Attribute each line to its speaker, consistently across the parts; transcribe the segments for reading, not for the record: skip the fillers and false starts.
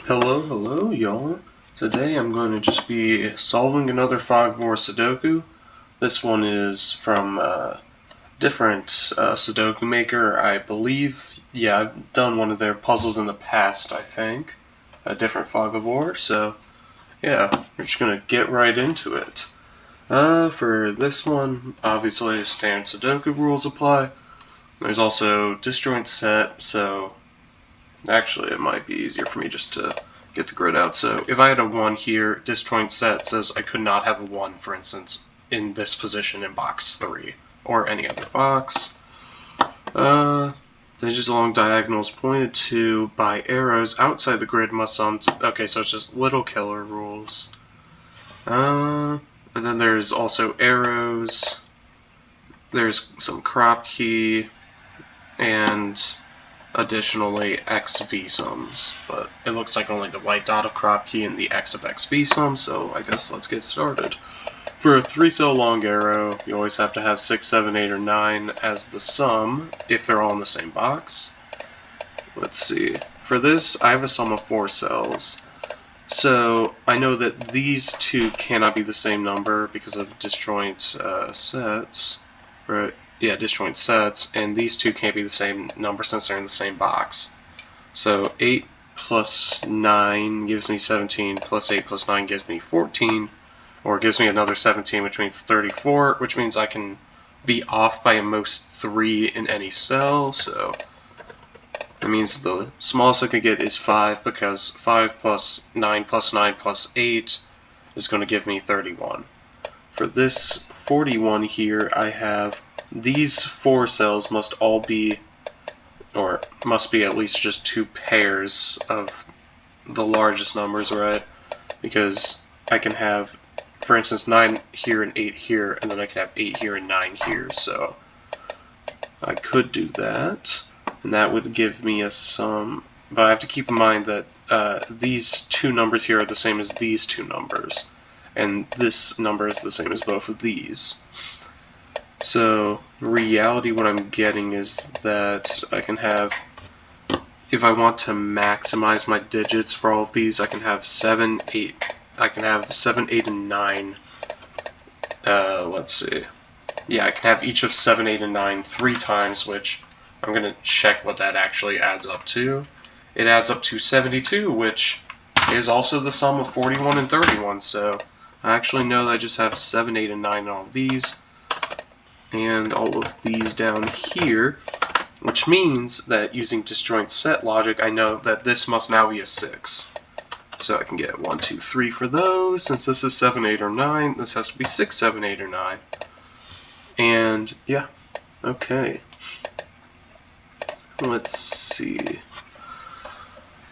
Speaker 1: Hello, y'all. Today I'm going to just be solving another Fogvore Sudoku. This one is from a different Sudoku maker, I believe. Yeah, I've done one of their puzzles in the past, I think. A different Fogvore, so yeah, we're just going to get right into it. For this one, obviously standard Sudoku rules apply. There's also disjoint set, so actually it might be easier for me just to get the grid out. So if I had a 1 here, disjoint set says I could not have a 1, for instance, in this position in box 3, or any other box. Digits along diagonals pointed to by arrows outside the grid must sum. Okay, so it's just little killer rules. And then there's also arrows. There's some crop key, and additionally XV sums, but it looks like only the white dot of crop key and the X of XV sum, so I guess let's get started. For a 3-cell long arrow, you always have to have 6, 7, 8, or 9 as the sum if they're all in the same box. Let's see. For this, I have a sum of 4 cells. So I know that these two cannot be the same number because of disjoint sets. Right? Yeah, disjoint sets, and these two can't be the same number since they're in the same box. So 8 plus 9 gives me 17, plus 8 plus 9 gives me 14, or gives me another 17, which means 34, which means I can be off by at most 3 in any cell, so that means the smallest I could get is 5, because 5 plus 9 plus 9 plus 8 is going to give me 31. For this 41 here, I have these 4 cells must all be, or must be at least just 2 pairs of the largest numbers, right? Because I can have, for instance, 9 here and 8 here, and then I can have 8 here and 9 here, so I could do that, and that would give me a sum, but I have to keep in mind that these 2 numbers here are the same as these 2 numbers, and this number is the same as both of these. So, in reality, what I'm getting is that I can have, if I want to maximize my digits for all of these, I can have 7, 8, I can have 7, 8, and 9, let's see, yeah, I can have each of 7, 8, and 9 3 times, which I'm going to check what that actually adds up to. It adds up to 72, which is also the sum of 41 and 31, so I actually know that I just have 7, 8, and 9 in all of these, and all of these down here, which means that using disjoint set logic, I know that this must now be a 6. So I can get 1, 2, 3 for those. Since this is 7, 8, or 9, this has to be 6, 7, 8, or 9. And yeah, okay. Let's see.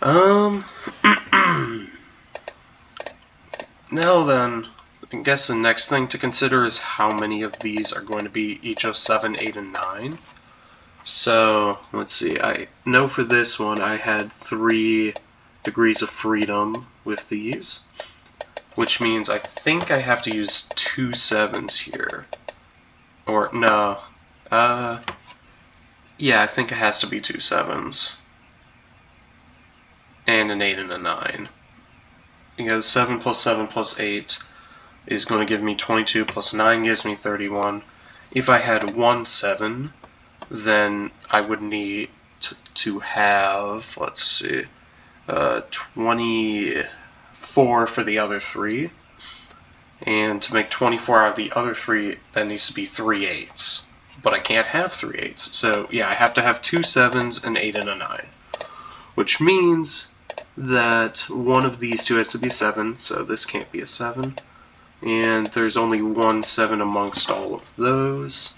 Speaker 1: Now then, I guess the next thing to consider is how many of these are going to be each of 7, 8, and 9. So, let's see, I know for this one I had 3 degrees of freedom with these, which means I think I have to use 2 7s here. Or, no, yeah, I think it has to be 2 7s. And an 8 and a 9. Because 7 plus 8 is going to give me 22, plus 9 gives me 31. If I had 1 7, then I would need to have, let's see, 24 for the other 3. And to make 24 out of the other 3, that needs to be 3 8s. But I can't have 3 8s. So yeah, I have to have 2 7s, an 8, and a 9. Which means that one of these two has to be 7, so this can't be a 7. And there's only 1 7 amongst all of those.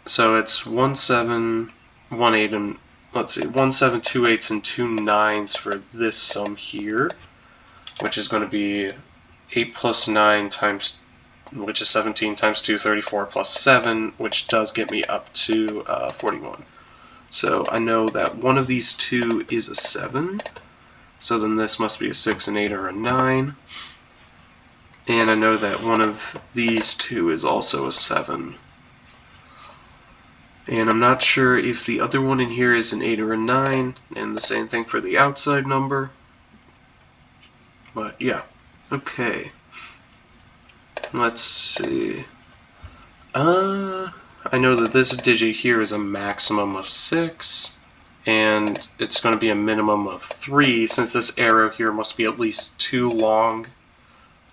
Speaker 1: So it's 1 7, 1 8, and let's see, 1 7, 2 8s, and 2 9s for this sum here, which is going to be 8 plus 9 times, which is 17 times 2, 34 plus 7, which does get me up to 41. So I know that one of these two is a 7, so then this must be a 6, an 8, or a 9. And I know that one of these two is also a 7. And I'm not sure if the other one in here is an 8 or a 9, and the same thing for the outside number. But yeah, okay. Let's see. I know that this digit here is a maximum of 6, and it's going to be a minimum of 3, since this arrow here must be at least 2 long,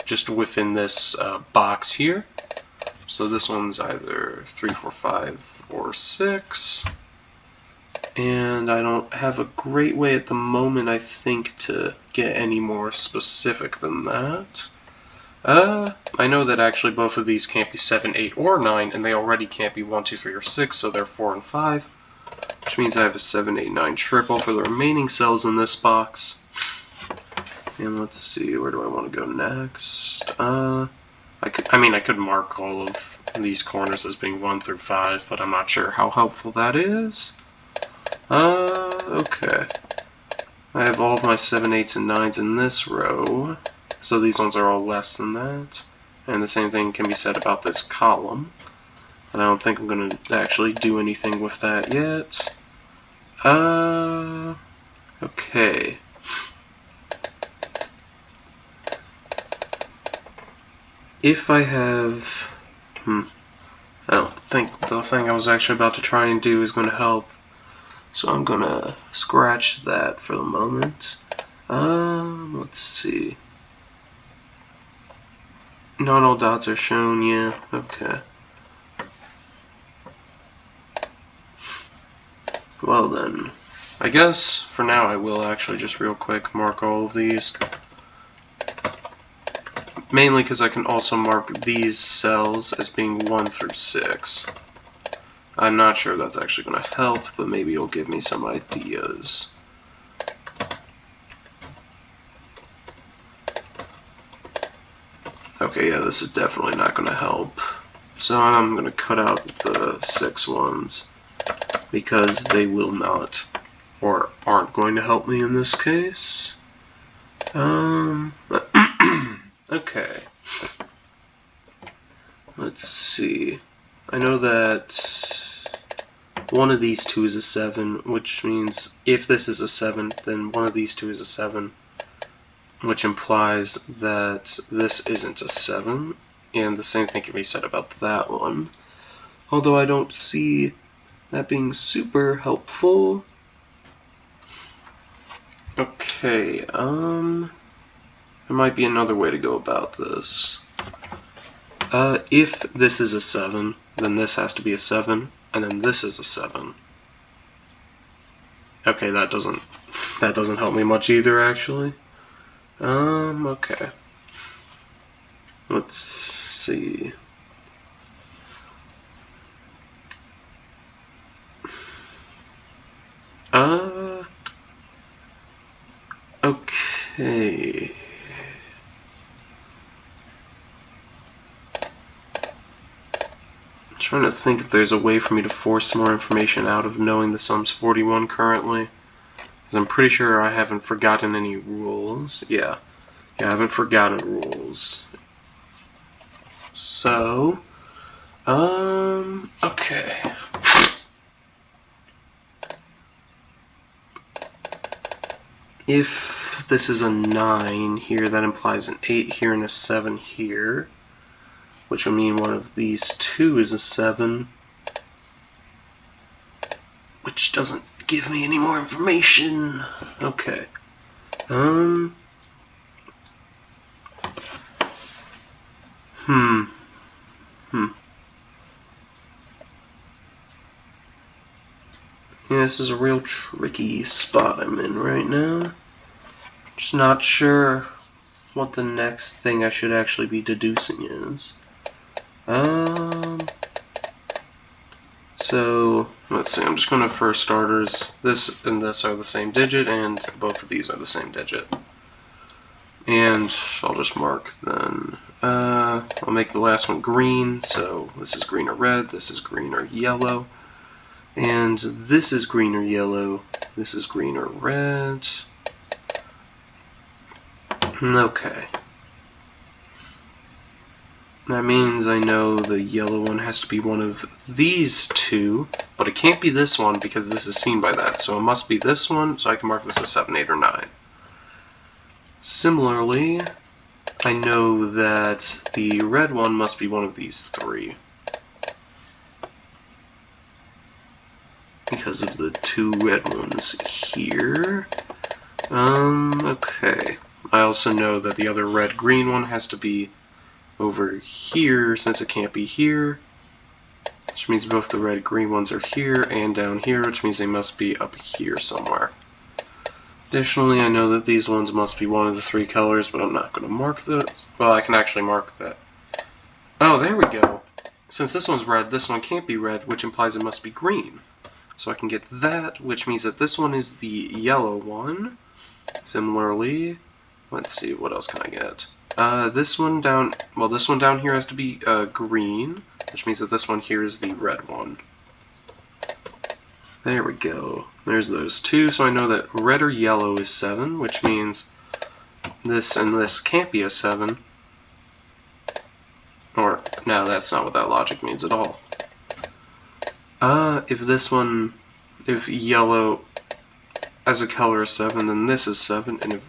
Speaker 1: just within this box here. So this one's either 3, 4, 5, or 6. And I don't have a great way at the moment, I think, to get any more specific than that. I know that actually both of these can't be 7, 8, or 9, and they already can't be 1, 2, 3, or 6, so they're 4 and 5. Which means I have a 7, 8, 9 triple for the remaining cells in this box. And let's see, where do I want to go next? I could mark all of these corners as being 1 through 5, but I'm not sure how helpful that is. Okay. I have all of my 7, 8s, and 9s in this row, so these ones are all less than that. And the same thing can be said about this column. And I don't think I'm going to actually do anything with that yet. Okay. If I have... I don't think the thing I was actually about to try and do is going to help. So I'm going to scratch that for the moment. Let's see. Not all dots are shown, yeah, okay. Well then, I guess for now I will actually just real quick mark all of these. Mainly because I can also mark these cells as being 1 through 6. I'm not sure that's actually going to help, but maybe it'll give me some ideas. Okay, yeah, this is definitely not going to help. So I'm going to cut out the 6 ones, because they will not, or aren't going to help me in this case. Okay. Let's see. I know that one of these two is a 7, which means if this is a 7, then one of these two is a 7, which implies that this isn't a 7, and the same thing can be said about that one. Although I don't see that being super helpful. Okay, there might be another way to go about this. If this is a 7, then this has to be a 7, and then this is a 7. Okay, that doesn't help me much either, actually. Okay. Let's see. Okay. I'm trying to think if there's a way for me to force more information out of knowing the sum's 41 currently. Because I'm pretty sure I haven't forgotten any rules. Yeah, I haven't forgotten rules. So, okay. If this is a 9 here, that implies an 8 here and a 7 here, which will mean one of these two is a 7, which doesn't give me any more information. Okay. Yeah, this is a real tricky spot I'm in right now. Just not sure what the next thing I should actually be deducing is. So, let's see, I'm just going to first starters. This and this are the same digit, and both of these are the same digit. And I'll just mark then. I'll make the last one green, so this is green or red, this is green or yellow. And this is green or yellow, this is green or red. Okay. That means I know the yellow one has to be one of these two, but it can't be this one because this is seen by that. So it must be this one, so I can mark this as 7, 8, or 9. Similarly, I know that the red one must be one of these three, because of the two red ones here. Okay. I also know that the other red-green one has to be over here, since it can't be here, which means both the red-green ones are here and down here, which means they must be up here somewhere. Additionally, I know that these ones must be one of the three colors, but I'm not going to mark those. Well, I can actually mark that. Oh, there we go. Since this one's red, this one can't be red, which implies it must be green. So I can get that, which means that this one is the yellow one. Similarly, let's see, what else can I get? This one down here has to be green, which means that this one here is the red one. There we go. There's those two, so I know that red or yellow is 7, which means this and this can't be a 7. Or, no, that's not what that logic means at all. If yellow as a color is 7, then this is 7, and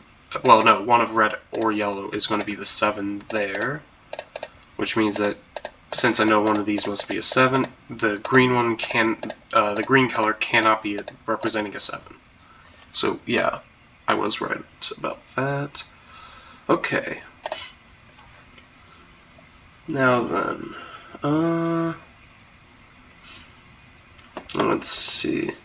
Speaker 1: well, no, one of red or yellow is going to be the 7 there, which means that since I know one of these must be a 7, the green one the green color cannot be representing a 7. So yeah, I was right about that. Okay. Now then, let's see.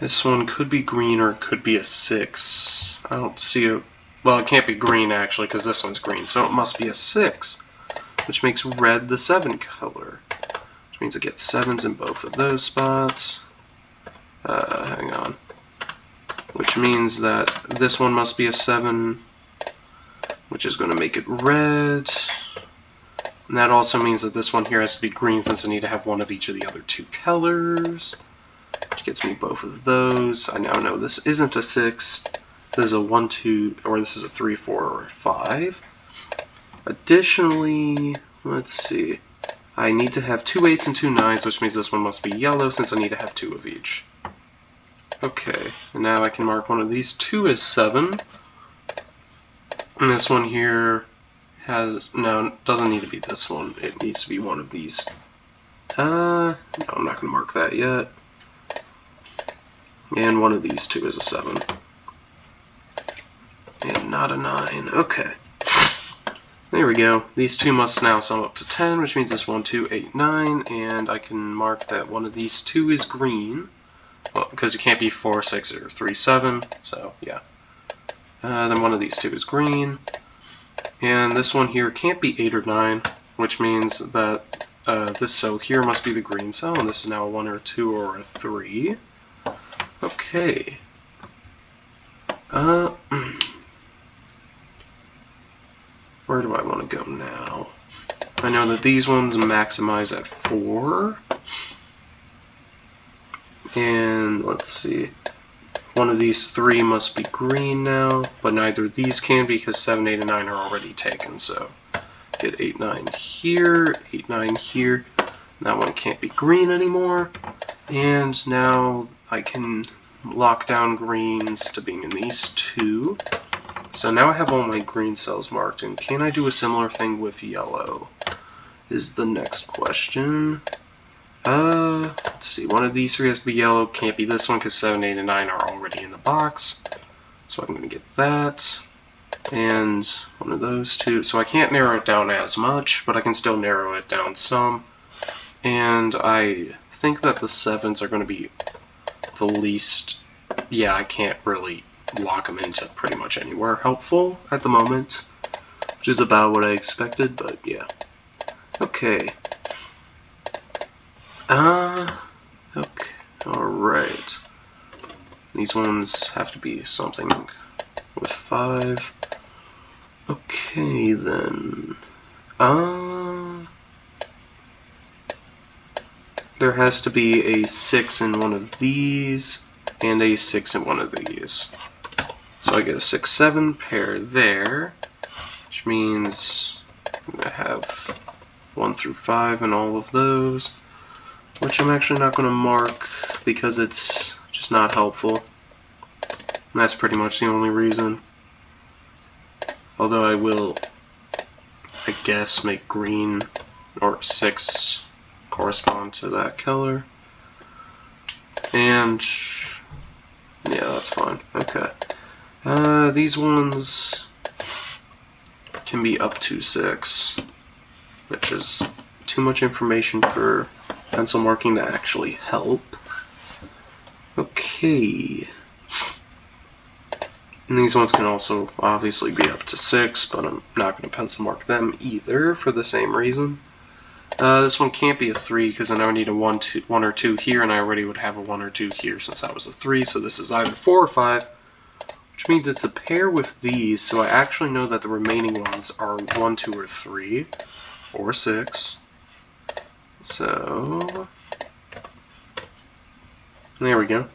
Speaker 1: This one could be green or it could be a 6. I don't see it. Well, it can't be green actually because this one's green, so it must be a 6. Which makes red the 7 color. Which means it gets 7s in both of those spots. Hang on. Which means that this one must be a 7, which is going to make it red. And that also means that this one here has to be green since I need to have one of each of the other two colors. Which gets me both of those. I now know this isn't a 6. This is a 1, 2, or this is a 3, 4, or 5. Additionally, let's see, I need to have 2 8s and 2 9s, which means this one must be yellow since I need to have 2 of each. Okay, and now I can mark one of these 2 as 7. And this one here no, it doesn't need to be this one. It needs to be one of these. No, I'm not going to mark that yet. And one of these 2 is a 7. And not a 9. Okay. There we go. These 2 must now sum up to 10, which means it's 1, 2, 8, 9, and I can mark that one of these 2 is green. Well, because it can't be 4, 6, or 3, 7, so yeah. Then one of these 2 is green. And this one here can't be 8 or 9, which means that this cell here must be the green cell, and this is now a 1 or a 2 or a 3. Okay. Where do I want to go now? I know that these ones maximize at 4. And let's see. One of these 3 must be green now, but neither of these can because 7, 8, and 9 are already taken. So get 8, 9 here, 8, 9 here. That one can't be green anymore. And now I can lock down greens to being in these 2. So now I have all my green cells marked, and can I do a similar thing with yellow? Is the next question. Let's see, one of these 3 has to be yellow, can't be this one because 7, 8, and 9 are already in the box. So I'm going to get that, and one of those 2. So I can't narrow it down as much, but I can still narrow it down some. And I think that the 7s are going to be the least, yeah, I can't really lock them into pretty much anywhere helpful at the moment, which is about what I expected, but yeah. Okay. Okay, alright. These ones have to be something with 5. Okay, then. There has to be a 6 in one of these, and a 6 in one of these. So I get a 6, 7 pair there, which means I'm going to have 1 through 5 in all of those, which I'm actually not going to mark because it's just not helpful. And that's pretty much the only reason. Although I will, I guess, make green or 6 correspond to that color. And yeah, that's fine. Okay. These ones can be up to 6, which is too much information for pencil marking to actually help. Okay. And these ones can also obviously be up to 6, but I'm not going to pencil mark them either for the same reason. This one can't be a 3 because then I would need a 1 or 2 here, and I already would have a 1 or 2 here since that was a 3, so this is either 4 or 5, which means it's a pair with these, so I actually know that the remaining ones are 1, 2, or 3, or 6. So, there we go.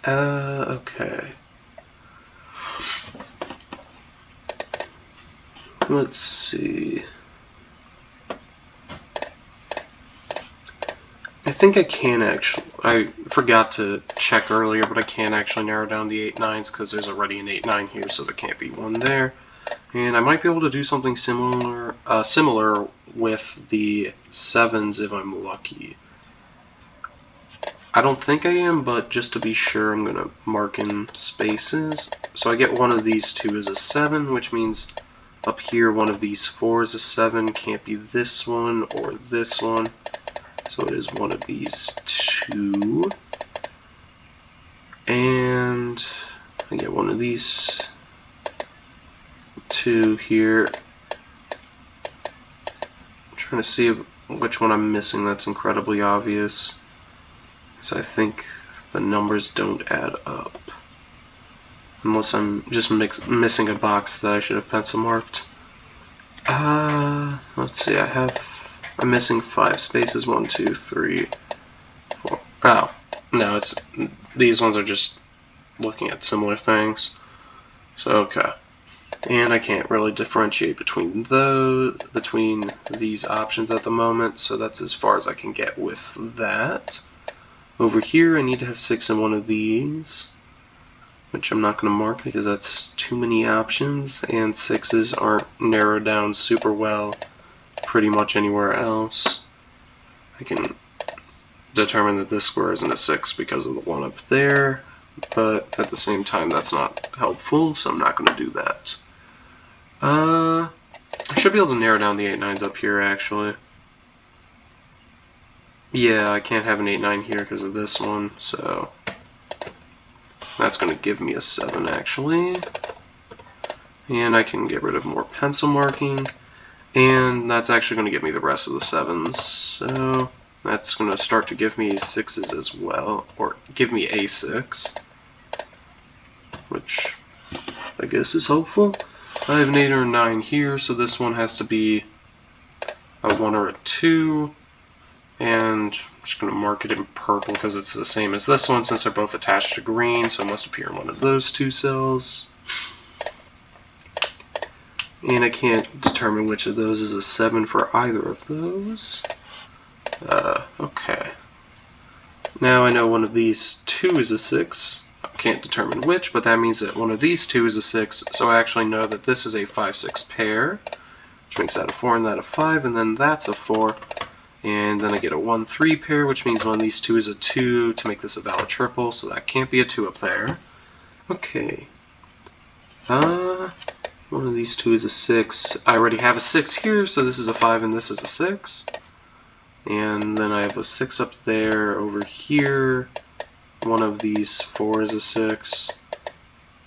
Speaker 1: Okay. Let's see. I think I can actually, I forgot to check earlier, but I can actually narrow down the 8 9s because there's already an 8 9 here, so there can't be one there. And I might be able to do something similar with the 7s if I'm lucky. I don't think I am, but just to be sure, I'm going to mark in spaces. So I get one of these 2 as a 7, which means up here one of these 4 is a 7, can't be this one or this one. So it is one of these 2. And I get one of these 2 here. I'm trying to see which one I'm missing that's incredibly obvious. So I think the numbers don't add up. Unless I'm just missing a box that I should have pencil marked. Let's see, I'm missing 5 spaces, 1, 2, 3, 4. Oh, no, these ones are just looking at similar things. So, okay. And I can't really differentiate between these options at the moment, so that's as far as I can get with that. Over here, I need to have 6 in one of these, which I'm not going to mark because that's too many options, and 6s aren't narrowed down super well pretty much anywhere else. I can determine that this square isn't a 6 because of the one up there, but at the same time that's not helpful, so I'm not going to do that. I should be able to narrow down the 8 9s up here actually. Yeah, I can't have an 8 9 here because of this one, so that's going to give me a 7 actually. And I can get rid of more pencil marking, and that's actually going to give me the rest of the 7s. So that's going to start to give me 6s as well, or give me a 6, which I guess is helpful. I have an 8 or a 9 here, so this one has to be a 1 or a 2. And I'm just going to mark it in purple because it's the same as this one since they're both attached to green, so it must appear in one of those 2 cells. And I can't determine which of those is a 7 for either of those. Okay. Now I know one of these 2 is a 6. I can't determine which, but that means that one of these 2 is a 6, so I actually know that this is a 5 6 pair, which makes that a 4 and that a 5, and then that's a 4. And then I get a 1 3 pair, which means one of these 2 is a 2 to make this a valid triple, so that can't be a 2 up there. Okay. One of these 2 is a 6. I already have a 6 here, so this is a 5 and this is a 6. And then I have a 6 up there. Over here, one of these 4 is a 6.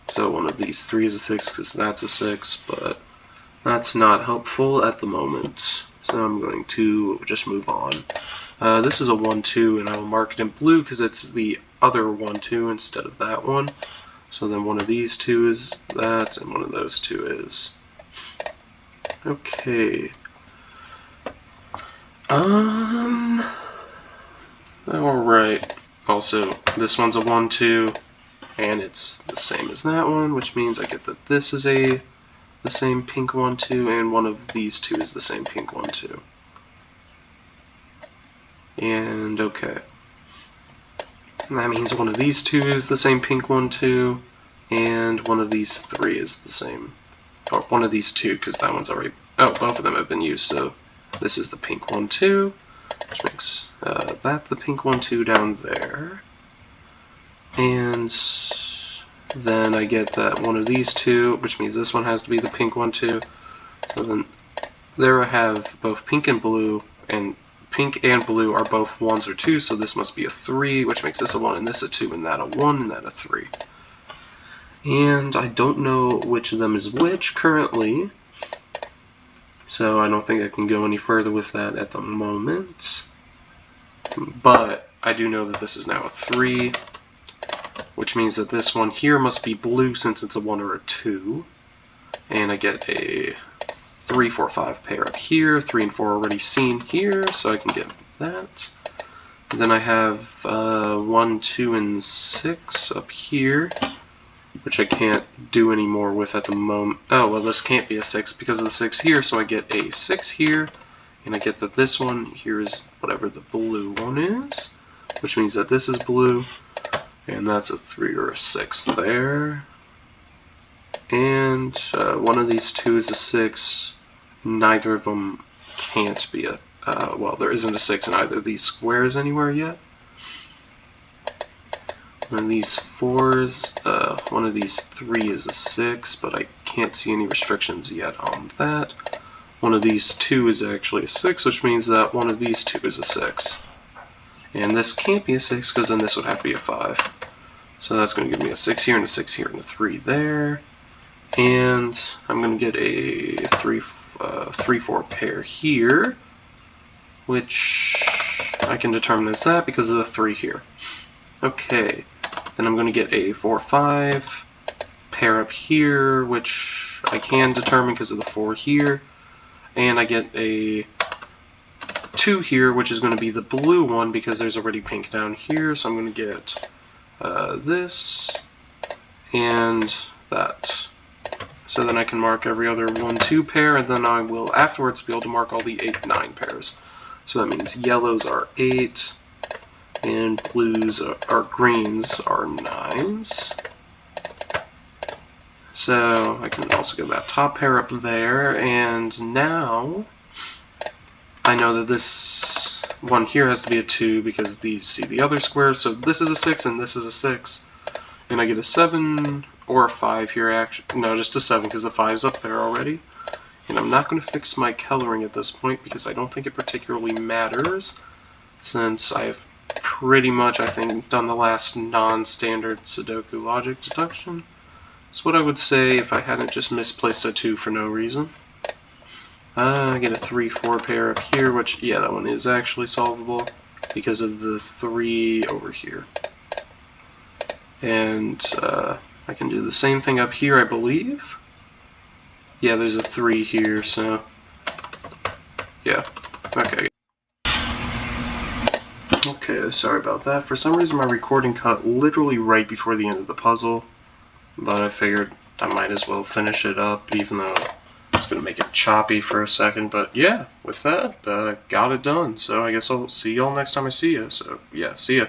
Speaker 1: So one of these 3 is a 6 because that's a 6, but that's not helpful at the moment. So I'm going to just move on. This is a 1 2, and I will mark it in blue because it's the other 1 2 instead of that one. So then one of these 2 is that, and one of those 2 is. Okay. Alright. Also, this one's a 1 2, and it's the same as that one, which means I get that this is the same pink 1 2, and one of these 2 is the same pink 1 2. And okay. And that means one of these 2 is the same pink 1 2, and one of these three is the same. Or one of these two, because that one's already... Oh, both of them have been used, so this is the pink one too, which makes that the pink one too down there. And then I get that one of these two, which means this one has to be the pink one too. So then there I have both pink and blue, and pink and blue are both 1s or 2s, so this must be a 3, which makes this a 1 and this a 2, and that a 1 and that a 3. And I don't know which of them is which currently, so I don't think I can go any further with that at the moment. But I do know that this is now a 3, which means that this one here must be blue since it's a 1 or a 2. And I get a 3, 4, 5 pair up here, 3 and 4 already seen here, so I can get that. And then I have 1, 2, and 6 up here, which I can't do any more with at the moment. Oh, well, this can't be a 6 because of the 6 here, so I get a 6 here, and I get that this one here is whatever the blue one is, which means that this is blue, and that's a 3 or a 6 there. And one of these two is a 6. Neither of them can't be a... well, there isn't a 6 in either of these squares anywhere yet. One of these 4s, one of these 3 is a 6, but I can't see any restrictions yet on that. One of these 2 is actually a 6, which means that one of these 2 is a 6. And this can't be a 6 because then this would have to be a 5. So that's going to give me a 6 here and a 6 here and a 3 there. And I'm going to get a 3, 4 pair here, which I can determine as that because of the 3 here. Okay, then I'm going to get a 4, 5 pair up here, which I can determine because of the 4 here. And I get a 2 here, which is going to be the blue one because there's already pink down here. So I'm going to get this and that. So then I can mark every other 1, 2 pair, and then I will afterwards be able to mark all the 8, 9 pairs. So that means yellows are 8, and blues or greens are 9s. So I can also get that top pair up there, and now I know that this one here has to be a 2 because these see the other squares. So this is a 6 and this is a 6, and I get a 7 or a 5 here. Actually, no, just a 7 because the 5's up there already. And I'm not going to fix my coloring at this point because I don't think it particularly matters, since I've pretty much, I think, done the last non-standard Sudoku logic deduction. That's what I would say if I hadn't just misplaced a 2 for no reason. I get a 3, 4 pair up here, which, yeah, that one is actually solvable because of the 3 over here. And I can do the same thing up here, I believe. Yeah, there's a 3 here, so yeah. Okay. Okay, sorry about that. For some reason my recording cut literally right before the end of the puzzle, but I figured I might as well finish it up, even though it's going to make it choppy for a second. But yeah, with that, got it done. So I guess I'll see y'all next time I see you. So yeah, see ya.